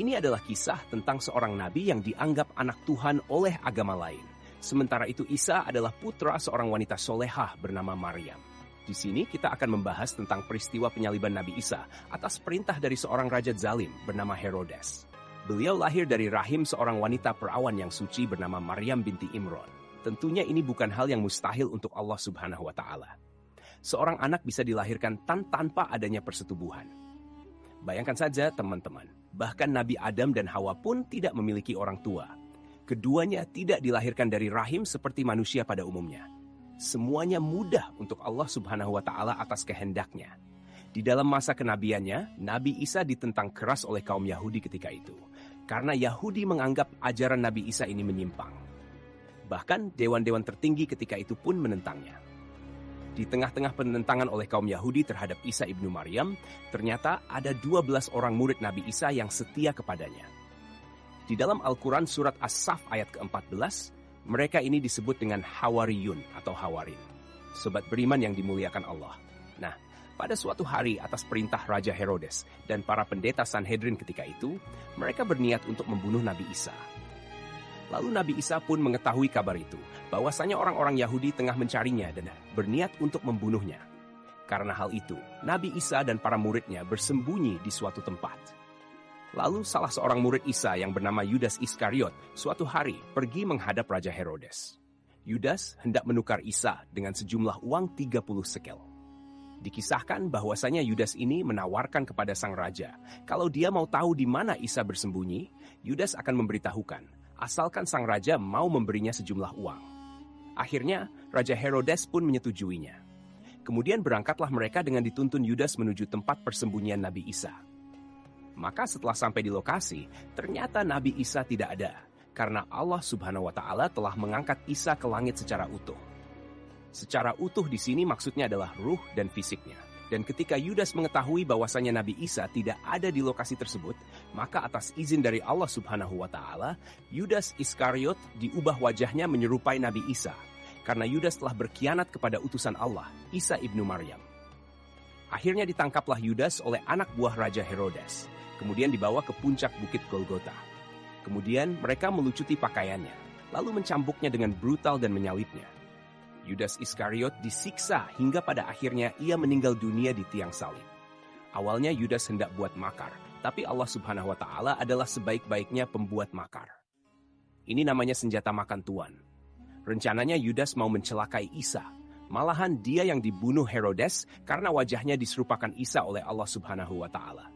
Ini adalah kisah tentang seorang nabi yang dianggap anak Tuhan oleh agama lain. Sementara itu Isa adalah putra seorang wanita solehah bernama Maryam. Di sini kita akan membahas tentang peristiwa penyaliban Nabi Isa atas perintah dari seorang raja zalim bernama Herodes. Beliau lahir dari rahim seorang wanita perawan yang suci bernama Maryam binti Imron. Tentunya ini bukan hal yang mustahil untuk Allah Subhanahu wa Ta'ala. Seorang anak bisa dilahirkan tanpa adanya persetubuhan. Bayangkan saja teman-teman, bahkan Nabi Adam dan Hawa pun tidak memiliki orang tua. Keduanya tidak dilahirkan dari rahim seperti manusia pada umumnya. Semuanya mudah untuk Allah Subhanahu wa Ta'ala atas kehendaknya. Di dalam masa kenabiannya, Nabi Isa ditentang keras oleh kaum Yahudi ketika itu, karena Yahudi menganggap ajaran Nabi Isa ini menyimpang. Bahkan dewan-dewan tertinggi ketika itu pun menentangnya. Di tengah-tengah penentangan oleh kaum Yahudi terhadap Isa ibnu Maryam, ternyata ada 12 orang murid Nabi Isa yang setia kepadanya. Di dalam Al-Quran surat As-Saff ayat ke-14, mereka ini disebut dengan Hawariyun atau Hawarin, sobat beriman yang dimuliakan Allah. Nah, pada suatu hari atas perintah Raja Herodes dan para pendeta Sanhedrin ketika itu, mereka berniat untuk membunuh Nabi Isa. Lalu Nabi Isa pun mengetahui kabar itu, bahwasanya orang-orang Yahudi tengah mencarinya dan berniat untuk membunuhnya. Karena hal itu, Nabi Isa dan para muridnya bersembunyi di suatu tempat. Lalu salah seorang murid Isa yang bernama Yudas Iskariot suatu hari pergi menghadap Raja Herodes. Yudas hendak menukar Isa dengan sejumlah uang 30 sekel. Dikisahkan bahwasanya Yudas ini menawarkan kepada sang raja, kalau dia mau tahu di mana Isa bersembunyi, Yudas akan memberitahukan, asalkan sang raja mau memberinya sejumlah uang. Akhirnya, Raja Herodes pun menyetujuinya. Kemudian berangkatlah mereka dengan dituntun Yudas menuju tempat persembunyian Nabi Isa. Maka setelah sampai di lokasi, ternyata Nabi Isa tidak ada, karena Allah Subhanahu wa Ta'ala telah mengangkat Isa ke langit secara utuh. Secara utuh di sini maksudnya adalah ruh dan fisiknya. Dan ketika Yudas mengetahui bahwasanya Nabi Isa tidak ada di lokasi tersebut, maka atas izin dari Allah Subhanahu wa Ta'ala, Yudas Iskariot diubah wajahnya menyerupai Nabi Isa, karena Yudas telah berkhianat kepada utusan Allah, Isa ibnu Maryam. Akhirnya ditangkaplah Yudas oleh anak buah Raja Herodes, kemudian dibawa ke puncak bukit Golgota. Kemudian mereka melucuti pakaiannya, lalu mencambuknya dengan brutal dan menyalibnya. Yudas Iskariot disiksa hingga pada akhirnya ia meninggal dunia di tiang salib. Awalnya Yudas hendak buat makar, tapi Allah Subhanahu wa Ta'ala adalah sebaik-baiknya pembuat makar. Ini namanya senjata makan tuan. Rencananya Yudas mau mencelakai Isa. Malahan dia yang dibunuh Herodes karena wajahnya diserupakan Isa oleh Allah Subhanahu wa Ta'ala.